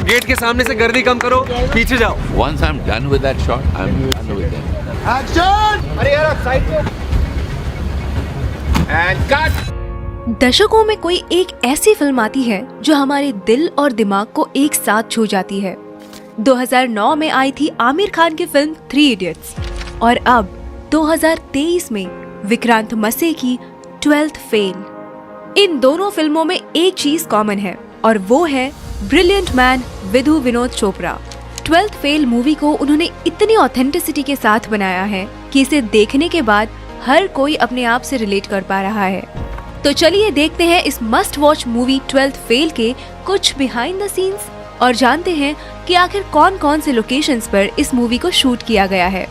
Gate के सामने से गर्दी कम करो, पीछे जाओ। Once I'm done with that shot, I'm done with them. Action! अरे यार साइड पे। And cut! दशकों में कोई एक ऐसी फिल्म आती है जो हमारे दिल और दिमाग को एक साथ छू जाती है। 2009 में आई थी आमिर खान की फिल्म 3 इडियट्स और अब 2023 में विक्रांत मसे की 12th फेल। इन दोनों फिल्मों में एक चीज कॉमन है और वो है brilliant man Vidhu Vinod Chopra. 12th fail movie को उन्होंने इतनी ऑथेंटिसिटी के साथ बनाया है कि इसे देखने के बाद हर कोई अपने आप से रिलेट कर पा रहा है। तो चलिए देखते हैं इस must watch movie 12th fail के कुछ बिहाइंड द सीन्स और जानते हैं कि आखिर कौन कौन से लोकेशंस पर इस मूवी को शूट किया गया है।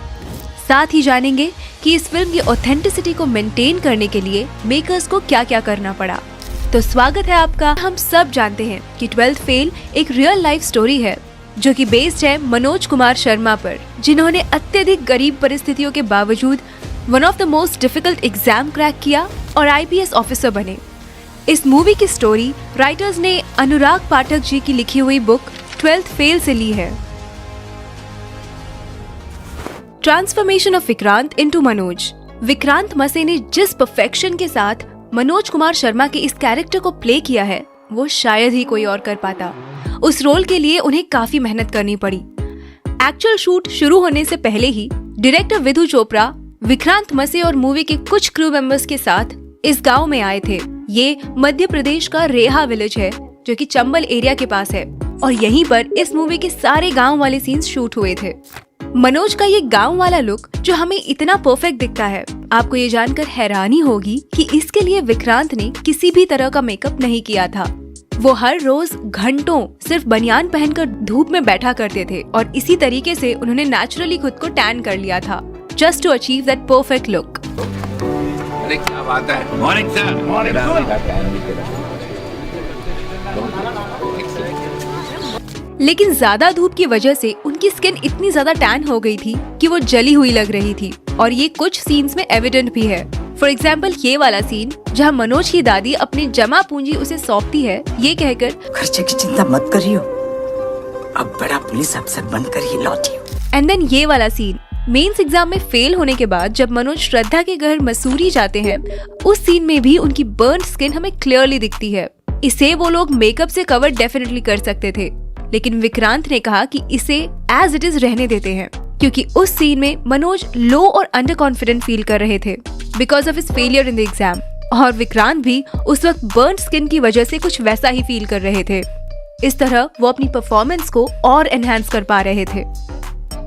साथ ही जानेंगे कि इस फिल्म की ऑथेंटिसिटी को मेंटेन करने के लिए मेकर्स को क्या क्या करना पड़ा। तो स्वागत है आपका। हम सब जानते हैं कि 12th फेल एक रियल लाइफ स्टोरी है जो कि बेस्ड है मनोज कुमार शर्मा पर, जिन्होंने अत्यधिक गरीब परिस्थितियों के बावजूद one of the most difficult exam crack किया और IPS ऑफिसर बने। इस मूवी की स्टोरी राइटर्स ने अनुराग पाठक जी की लिखी हुई बुक 12th फेल से ली है। Transformation of Vikrant into Manoj. Vikrant मसे ने जिस परफेक्शन के साथ मनोज कुमार शर्मा के इस कैरेक्टर को प्ले किया है वो शायद ही कोई और कर पाता। उस रोल के लिए उन्हें काफी मेहनत करनी पड़ी। एक्चुअल शूट शुरू होने से पहले ही डायरेक्टर विधु चोपड़ा विक्रांत मसे और मूवी के कुछ क्रू मेंबर्स के साथ इस गांव में आए थे। ये मध्य प्रदेश का रेहा विलेज है जो कि चंबल एरिया के पास है और यहीं पर इस मूवी के सारे गांव वाले सीन्स शूट हुए थे। मनोज का ये गांव वाला लुक जो हमें इतना परफेक्ट दिखता है, आपको ये जानकर हैरानी होगी कि इसके लिए विक्रांत ने किसी भी तरह का मेकअप नहीं किया था। वो हर रोज घंटों सिर्फ बनियान पहनकर धूप में बैठा करते थे और इसी तरीके से उन्होंने नेचुरली खुद को टैन कर लिया था just to achieve that perfect look. अरे क्या बात है? Morning sir. लेकिन ज्यादा धूप की वजह से उनकी स्किन इतनी ज्यादा टैन हो गई थी कि वो जली हुई लग रही थी और ये कुछ सीन्स में एविडेंट भी है। फॉर एग्जाम्पल ये वाला सीन जहाँ मनोज की दादी अपनी जमा पूंजी उसे सौंपती है ये कहकर, खर्चे की चिंता मत करियो, अब बड़ा पुलिस अफसर बनकर ही लौटियो। एंड देन ये वाला सीन मेंस एग्जाम में फेल होने के बाद जब मनोज श्रद्धा के घर मसूरी जाते हैं, उस सीन में भी उनकी बर्न स्किन हमें क्लियरली दिखती है। इसे वो लोग मेकअप से कवर डेफिनेटली कर सकते थे, लेकिन विक्रांत ने कहा कि इसे एज इट इज रहने देते हैं क्योंकि उस सीन में मनोज लो और अंडर कॉन्फिडेंट फील कर रहे थे because of his failure in the exam और विक्रांत भी उस वक्त बर्न स्किन की वजह से कुछ वैसा ही फील कर रहे थे। इस तरह वो अपनी परफॉर्मेंस को और एनहांस कर पा रहे थे।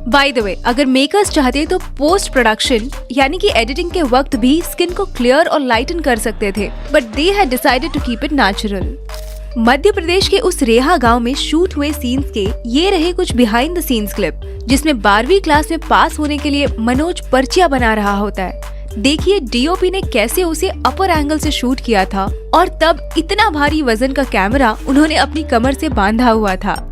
बाय द वे, अगर मेकर्स चाहते तो पोस्ट प्रोडक्शन यानी कि एडिटिंग के वक्त भी स्किन को क्लियर और लाइटन कर सकते थे, but they had decided to keep it natural. Madhya Pradesh के उस रेहा गांव में शूट हुए सीन्स के ये रहे कुछ बिहाइंड द सीन्स क्लिप, जिसमें 12वीं क्लास में पास होने के लिए मनोज पर्चियां बना रहा होता है। देखिए DOP ने कैसे उसे अपर एंगल से शूट किया था और तब इतना भारी वजन का कैमरा उन्होंने अपनी कमर से बांधा हुआ था।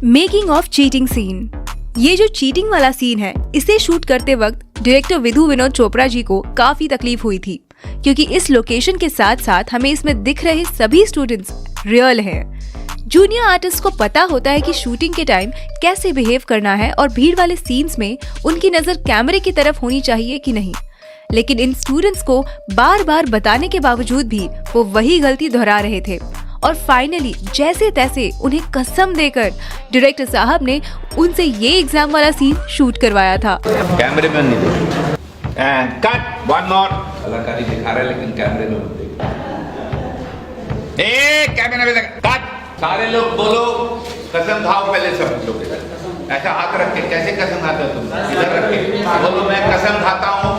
Making of cheating scene. ये जो चीटिंग वाला सीन है इसे शूट करते वक्त डायरेक्टर विधु विनोद चोपड़ा जी को काफी तकलीफ हुई थी क्योंकि इस लोकेशन के साथ साथ हमें इसमें दिख रहे सभी स्टूडेंट्स रियल हैं। जूनियर आर्टिस्ट को पता होता है कि शूटिंग के टाइम कैसे बिहेव करना है और भीड़ वाले सीन्स में उनकी नजर कैमरे की तरफ होनी चाहिए कि नहीं, लेकिन इन स्टूडेंट्स को बार बार बताने के बावजूद भी वो वही गलती दोहरा रहे थे और फाइनली जैसे तैसे उन्हें कसम देकर डायरेक्टर साहब ने उनसे ये एग्जाम वाला सीन शूट करवाया था। कैमरे में नहीं देखो। And cut, one more. कलाकारी दिखा रहे लेकिन कैमरे में मत देखो। कैमरे में देखो। कट, सारे लोग बोलो कसम खाओ पहले सब लोग। ऐसा हाथ रख के कैसे कसम खाते हो तुम? इधर रख के बोलो मैं कसम खाता हूँ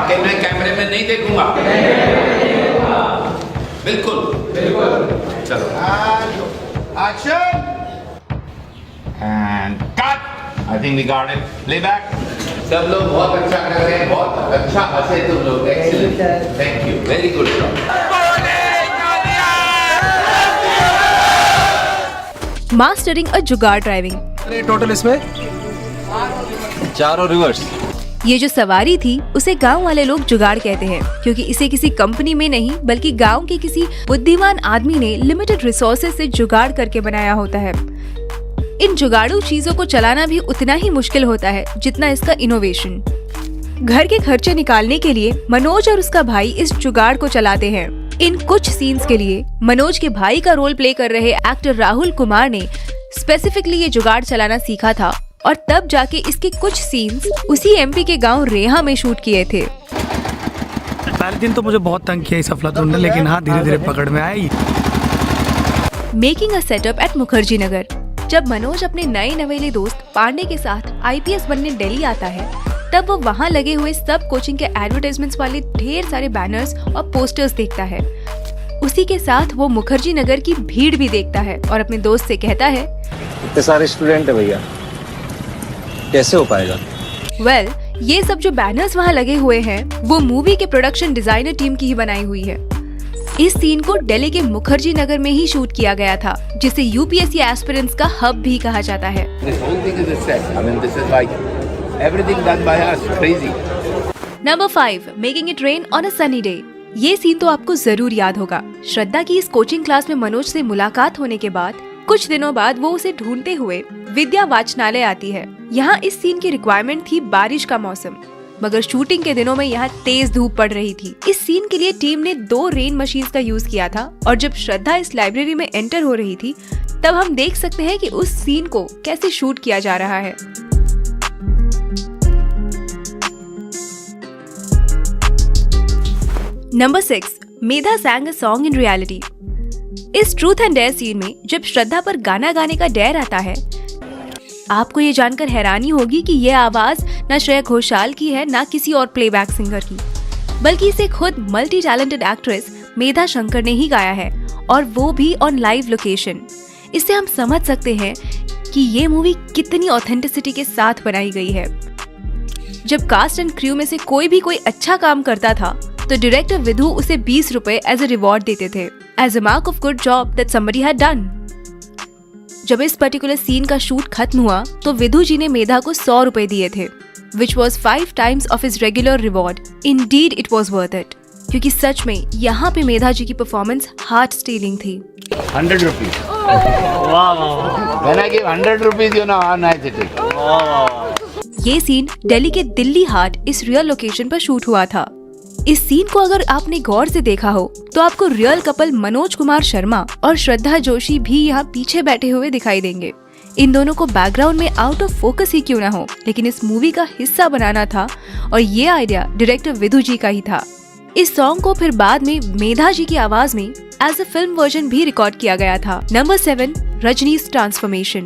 कि मैं कैमरे में नहीं देखूंगा। बिल्कुल बिल्कुल। चलो action and cut. I think we got it. Playback. सब लोग बहुत अच्छा कर रहे हैं, बहुत अच्छा हंसे तुम लोग। Excellent, thank you, very good shot. Mastering a jugaad driving. Total इसमें 4 और रिवर्स। ये जो सवारी थी उसे गांव वाले लोग जुगाड़ कहते हैं, क्योंकि इसे किसी कंपनी में नहीं बल्कि गांव के किसी बुद्धिमान आदमी ने लिमिटेड रिसोर्सेज से जुगाड़ करके बनाया होता है। इन जुगाड़ू चीजों को चलाना भी उतना ही मुश्किल होता है जितना इसका इनोवेशन। घर के खर्चे निकालने के लिए मनोज और उसका भाई इस जुगाड़ को चलाते हैं। इन कुछ सीन्स के लिए मनोज के भाई का रोल प्ले कर रहे एक्टर राहुल कुमार ने स्पेसिफिकली ये जुगाड़ चलाना सीखा था और तब जाके इसके कुछ सीन्स उसी एमपी के गांव रेहा में शूट किए थे। पहले दिन तो मुझे बहुत तंग किया इस अफलातून ने, लेकिन हाँ धीरे धीरे पकड़ में आई। Making a setup at Mukherjee Nagar. जब मनोज अपने नए नवेले दोस्त पांडे के साथ आईपीएस बनने दिल्ली आता है, तब वो वहाँ लगे हुए सब कोचिंग के एडवर्टाइजमेंट्स वाले ढेर सारे बैनर्स और पोस्टर्स देखता है। उसी के साथ वो मुखर्जी नगर की भीड़ भी देखता है और अपने दोस्त से कहता है, इतने सारे स्टूडेंट है भैया, कैसे हो पाएगा? वेल, ये सब जो बैनर्स वहाँ लगे हुए हैं वो मूवी के प्रोडक्शन डिजाइनर टीम की ही बनाई हुई है। इस सीन को दिल्ली के मुखर्जी नगर में ही शूट किया गया था, जिसे यूपीएससी एस्पिरेंट्स का हब भी कहा जाता है। Number 5, making it rain on a sunny day. ये सीन तो आपको जरूर याद होगा। श्रद्धा की इस कोचिंग क्लास में मनोज से मुलाकात होने के बाद कुछ दिनों बाद वो उसे ढूंढते हुए विद्या वाचनालय आती है। यहाँ इस सीन की रिक्वायरमेंट थी बारिश का मौसम, मगर शूटिंग के दिनों में यहाँ तेज धूप पड़ रही थी। इस सीन के लिए टीम ने 2 रेन मशीन्स का यूज किया था और जब श्रद्धा इस लाइब्रेरी में एंटर हो रही थी तब हम देख सकते हैं कि उस सीन को कैसे शूट किया जा रहा है। Number 6, Medha sang a song in reality। इस ट्रूथ एंड डेयर सीन में जब श्रद्धा पर गाना गाने का डेयर आता है, आपको ये जानकर हैरानी होगी कि ये आवाज न श्रेया घोषाल की है न किसी और प्लेबैक सिंगर की, बल्कि इसे खुद मल्टी टैलेंटेड एक्ट्रेस मेधा शंकर ने ही गाया है, और वो भी ऑन लाइव लोकेशन। इससे हम समझ सकते हैं कि ये मूवी कितनी ऑथेंटिसिटी के साथ बनाई गई है। जब कास्ट एंड क्रू में से कोई भी कोई अच्छा काम करता था तो डायरेक्टर विधु उसे 20 रुपए एज अ रिवॉर्ड देते थे, as a mark of good job that somebody had done. जब इस पर्टिकुलर सीन का शूट खत्म हुआ तो विधु जी ने मेधा को 100 रुपए दिए थे, which was 5 times of his regular reward. Indeed, it was worth it. क्योंकि सच में यहाँ पे मेधा जी की परफॉर्मेंस हार्ट स्टीलिंग थी। 100 rupees. When I give 100 rupees, you know how nice it is. ये सीन दिल्ली के दिल्ली हाट इस रियल लोकेशन पर शूट हुआ था। इस सीन को अगर आपने गौर से देखा हो तो आपको रियल कपल मनोज कुमार शर्मा और श्रद्धा जोशी भी यहाँ पीछे बैठे हुए दिखाई देंगे। इन दोनों को बैकग्राउंड में आउट ऑफ फोकस ही क्यों ना हो, लेकिन इस मूवी का हिस्सा बनाना था और ये आइडिया डायरेक्टर विधु जी का ही था। इस सॉन्ग को फिर बाद में मेधा जी की आवाज में एज अ फिल्म वर्जन भी रिकॉर्ड किया गया था। Number 7, रजनी's transformation.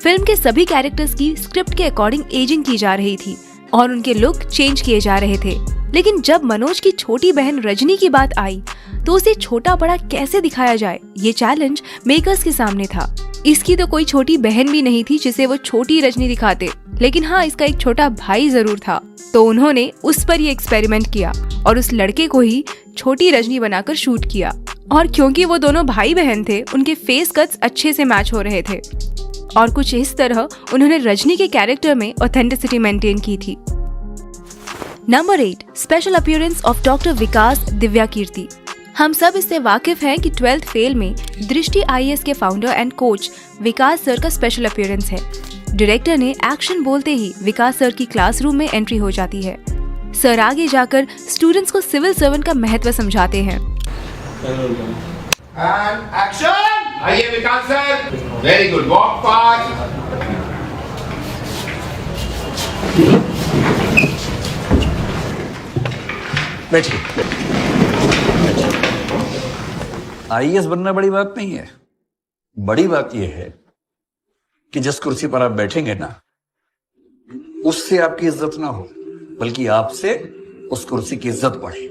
फिल्म के सभी कैरेक्टर्स की स्क्रिप्ट के अकॉर्डिंग एजिंग की जा रही थी और उनके लुक चेंज किए जा रहे थे, लेकिन जब मनोज की छोटी बहन रजनी की बात आई तो उसे छोटा बड़ा कैसे दिखाया जाए, ये चैलेंज मेकर्स के सामने था। इसकी तो कोई छोटी बहन भी नहीं थी जिसे वो छोटी रजनी दिखाते, लेकिन हाँ इसका एक छोटा भाई जरूर था, तो उन्होंने उस पर ये एक्सपेरिमेंट किया और उस लड़के को ही छोटी रजनी बनाकर शूट किया। और क्योंकि वो दोनों भाई बहन थे, उनके फेस कट्स अच्छे से मैच हो रहे थे और कुछ इस तरह उन्होंने रजनी के कैरेक्टर में ऑथेंटिसिटी मेंटेन की थी। Number 8, special appearance of doctor Vikas Divyakirti. हम सब इससे वाकिफ हैं कि 12th फेल में दृष्टि IAS के founder and coach Vikas sir का स्पेशल अपीयरेंस है। डायरेक्टर ने एक्शन बोलते ही विकास सर की क्लासरूम में एंट्री हो जाती है। सर आगे जाकर स्टूडेंट्स को सिविल सर्वेंट का महत्व समझाते हैं। आइए Vikas sir, very good, walk fast. बैठिए। IAS बनना बड़ी बात नहीं है। बड़ी बात यह है कि जिस कुर्सी पर आप बैठेंगे ना, उससे आपकी इज्जत ना हो, बल्कि आपसे उस कुर्सी की इज्जत बढ़े।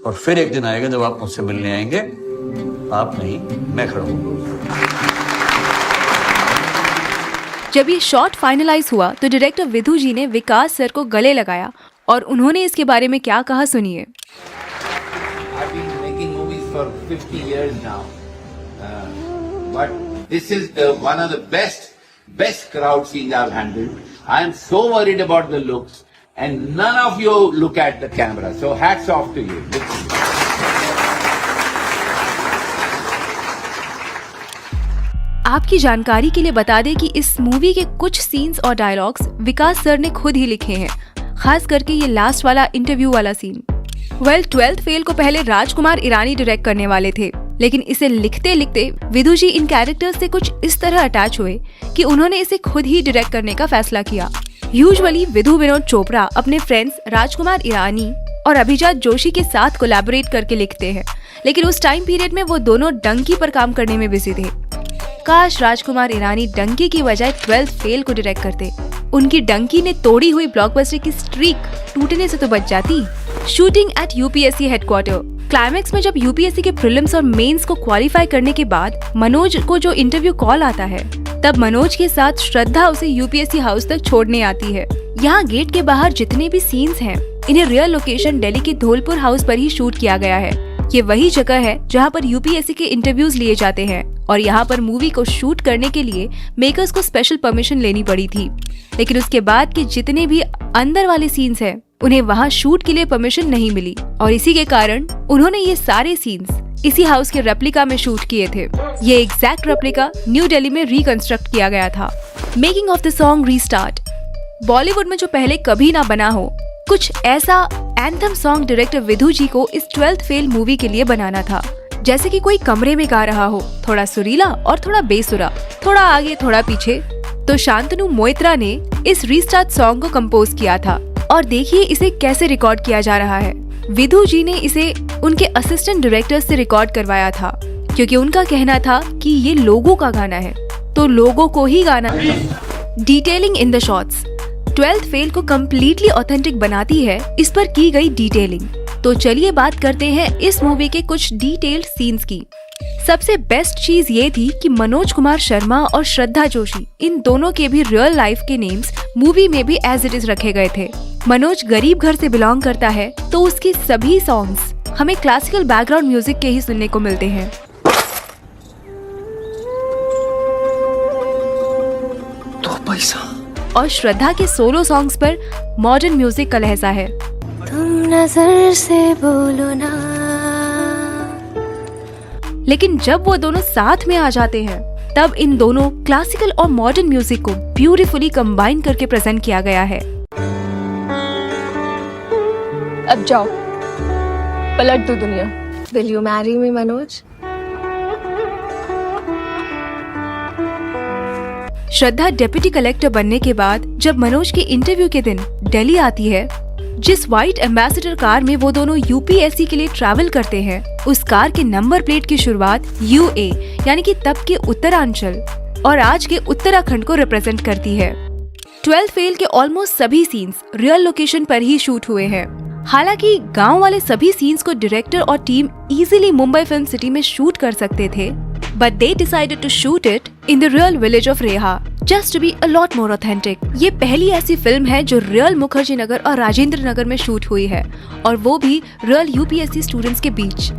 और फिर एक दिन आएगा जब आप मुझसे मिलने आएंगे, आप नहीं मैं खड़ा हूंगा। जब ये शॉट फाइनलाइज हुआ तो डायरेक्टर विधु जी ने विकास सर को गले लगाया और उन्होंने इसके बारे में क्या कहा, सुनिए। I've been making movies for 50 years now, but this is one of the best crowd scenes I've handled. I am so worried about the looks. and none of you look at the camera. So hats off to you. आपकी जानकारी के लिए बता दें कि इस movie के कुछ सीन्स और डायलॉग्स विकास सर ने खुद ही लिखे हैं, खास करके ये लास्ट वाला इंटरव्यू वाला सीन। 12th फेल को पहले राजकुमार ईरानी डायरेक्ट करने वाले थे, लेकिन इसे लिखते लिखते विधु जी इन कैरेक्टर्स से कुछ इस तरह अटैच हुए कि उन्होंने इसे खुद ही डायरेक्ट करने का फैसला किया। यूजुअली विधु विनोद चोपड़ा अपने फ्रेंड्स राजकुमार ईरानी और अभिजात जोशी के साथ कोलैबोरेट करके लिखते हैं, लेकिन उस टाइम पीरियड में वो दोनों डंकी पर काम करने में बिजी थे। काश राजकुमार ईरानी डंकी की बजाय 12th फेल को डायरेक्ट करते। उनकी डंकी ने तोड़ी हुई ब्लॉकबस्टर की स्ट्रीक टूटने से तो बच जाती। Shooting at UPSC headquarter. Climax में जब यूपीएससी के प्रीलिम्स और मेंस को क्वालिफाई करने के बाद मनोज को जो इंटरव्यू कॉल आता है, तब मनोज के साथ श्रद्धा उसे यूपीएससी हाउस तक छोड़ने आती है। यहाँ गेट के बाहर जितने भी सीन्स हैं, इन्हें रियल लोकेशन दिल्ली के धौलपुर हाउस पर ही शूट किया गया है। ये वही जगह है जहाँ पर यूपीएससी के इंटरव्यूज लिए जाते हैं और यहाँ पर मूवी को शूट करने के लिए मेकर्स को स्पेशल परमिशन लेनी पड़ी थी। लेकिन उसके बाद के जितने भी अंदर वाले सीन्स हैं, उन्हें वहाँ शूट के लिए परमिशन नहीं मिली और इसी के कारण उन्होंने ये सारे सीन्स इसी हाउस के रेप्लिका में शूट किए थे। ये एग्जैक्ट रेप्लिका न्यू दिल्ली में रिकंस्ट्रक्ट किया गया था। Making of the song restart. Bollywood में जो पहले कभी ना बना हो, कुछ ऐसा एंथम सॉन्ग डायरेक्टर विधु जी को इस 12th फेल मूवी के लिए बनाना था। जैसे कि कोई कमरे में गा रहा हो, थोड़ा सुरीला और थोड़ा बेसुरा, थोड़ा आगे थोड़ा पीछे। तो शांतनु मोइत्रा ने इस रीस्टार्ट सॉन्ग को कंपोज किया था और देखिए इसे कैसे रिकॉर्ड किया जा रहा है। विधु जी ने इसे उनके असिस्टेंट डायरेक्टर से रिकॉर्ड करवाया था, क्योंकि उनका कहना था कि ये लोगों का गाना है तो लोगों को ही गाना है। Detailing in the shots. 12th fail को कम्प्लीटली ऑथेंटिक बनाती है इस पर की गई डिटेलिंग। तो चलिए बात करते हैं इस मूवी के कुछ डिटेल्ड सीन्स की। सबसे बेस्ट चीज ये थी कि मनोज कुमार शर्मा और श्रद्धा जोशी, इन दोनों के भी रियल लाइफ के नेम्स मूवी में भी एज इट इज रखे गए थे। मनोज गरीब घर से बिलोंग करता है, तो उसके सभी सॉन्ग्स हमें क्लासिकल बैकग्राउंड म्यूजिक के ही सुनने को मिलते हैं। तो पैसा और श्रद्धा के सोलो सॉन्ग्स पर मॉडर्न म्यूजिक का लहजा है। तुम नजर से बोलो ना। लेकिन जब वो दोनों साथ में आ जाते हैं, तब इन दोनों क्लासिकल और मॉडर्न म्यूजिक को ब्यूटीफुली कंबाइन करके प्रेजेंट किया गया है। अब जाओ, पलट दो दुनिया। Will you marry me, Manoj? Shraddha deputy collector बनने के बाद जब मनोज के इंटरव्यू के दिन दिल्ली आती है, जिस व्हाइट एम्बेसडर कार में वो दोनों यूपीएससी के लिए ट्रैवल करते हैं, उस कार के नंबर प्लेट की शुरुआत यूए यानी कि तब के उत्तरांचल और आज के उत्तराखंड को रिप्रेजेंट करती है। 12th फेल के ऑलमोस्ट सभी सीन्स रियल लोकेशन पर ही शूट हुए हैं। हालांकि गांव वाले सभी सीन्स को डायरेक्टर और team easily Mumbai film city में शूट कर सकते थे, but they decided to shoot it in the real village of Reha, just to be a lot more authentic. ये पहली ऐसी फिल्म है जो रियल मुखर्जी नगर और राजेंद्र नगर में शूट हुई है, और वो भी रियल यूपीएससी स्टूडेंट्स के बीच।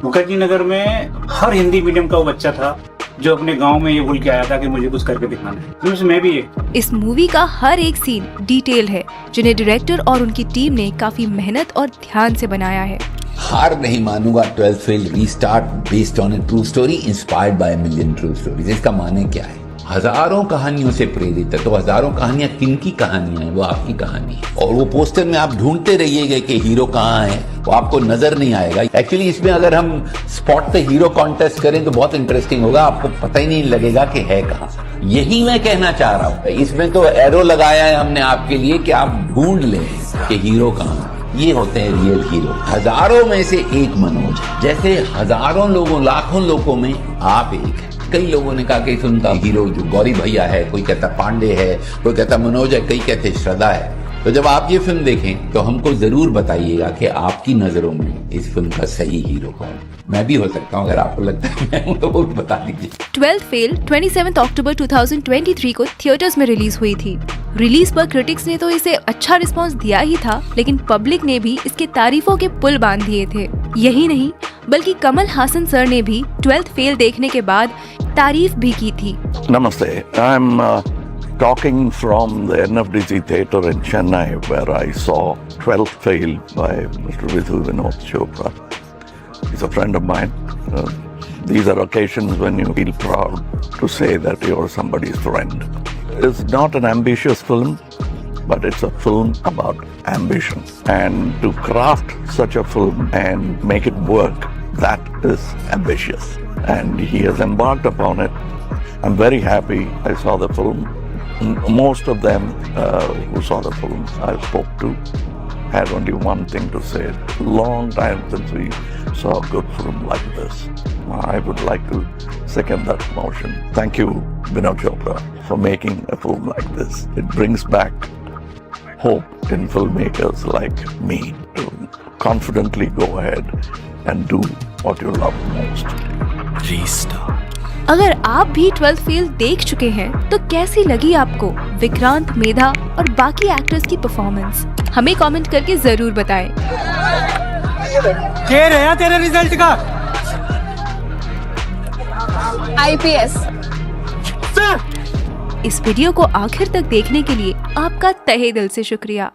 मुखर्जी नगर में हर हिंदी मीडियम का वो बच्चा था जो अपने गांव में ये बोल के आया था कि मुझे कुछ करके दिखाना है, उसमें मैं भी एक। इस मूवी का हर एक सीन डिटेल है, जिन्हें डायरेक्टर और उनकी टीम ने काफी मेहनत और ध्यान से बनाया है। हार नहीं मानूंगा 12th fail restart based on A true story inspired by million true stories. इसका माने क्या है? हजारों कहानियों से प्रेरित है, तो हजारों कहानियां किनकी कहानियां हैं? वो आपकी कहानी है। और वो पोस्टर में आप ढूंढते रहिएगा कि हीरो कहाँ है, वो आपको नजर नहीं आएगा। एक्चुअली इसमें अगर हम स्पॉट द हीरो कॉन्टेस्ट करें तो बहुत इंटरेस्टिंग होगा, आपको पता ही नहीं लगेगा कि है कहाँ। यही मैं कहना चाह रहा हूँ। इसमें तो एरो लगाया है हमने आपके लिए कि आप ढूंढ लें कि हीरो कहाँ। ये होते हैं रियल हीरो। हजारों में से एक मनोज, जैसे हजारों लोगों लाखों लोगों में आप एक। कई लोगों ने कहा कि सुनता हीरो जो गौरी भैया है, कोई कहता पांडे है, कोई कहता मनोज है, कई कहते श्रद्धा है। तो जब आप ये फिल्म देखें तो हमको जरूर बताइएगा कि आपकी नजरों में इस फिल्म का सही हीरो कौन। मैं भी हो सकता हूँ, अगर आपको लगता है मैं हूँ तो वो भी बता दीजिए। 12th फेल 27 अक्टूबर 2023 को थिएटर्स में रिलीज हुई थी। रिलीज पर क्रिटिक्स ने तो इसे अच्छा रिस्पांस दिया ही था, लेकिन पब्लिक ने भी इसके तारीफों के पुल बांध दिए थे। यही नहीं, बल्कि कमल हासन सर ने भी 12th फेल देखने के बाद तारीफ भी की थी। नमस्ते, I am talking from the NFDC Theatre in Chennai, where I saw 12th Fail by Mr. Vidhu Vinod Chopra. He's a friend of mine. These are occasions when you feel proud to say that you're somebody's friend. It's not an ambitious film, but it's a film about ambition. And to craft such a film and make it work, that is ambitious. And he has embarked upon it. I'm very happy I saw the film. Most of them who saw the film I spoke to had only one thing to say. Long time since we saw a good film like this. I would like to second that motion. Thank you, Vinod Chopra, for making a film like this. It brings back hope in filmmakers like me to confidently go ahead and do what you love most. Restart. अगर आप भी 12th fail देख चुके हैं तो कैसी लगी आपको विक्रांत, मेधा और बाकी एक्टर्स की परफॉर्मेंस? हमें कमेंट करके जरूर बताएं। क्या रहा तेरे रिजल्ट का? IPS। इस वीडियो को आखिर तक देखने के लिए आपका तहे दिल से शुक्रिया।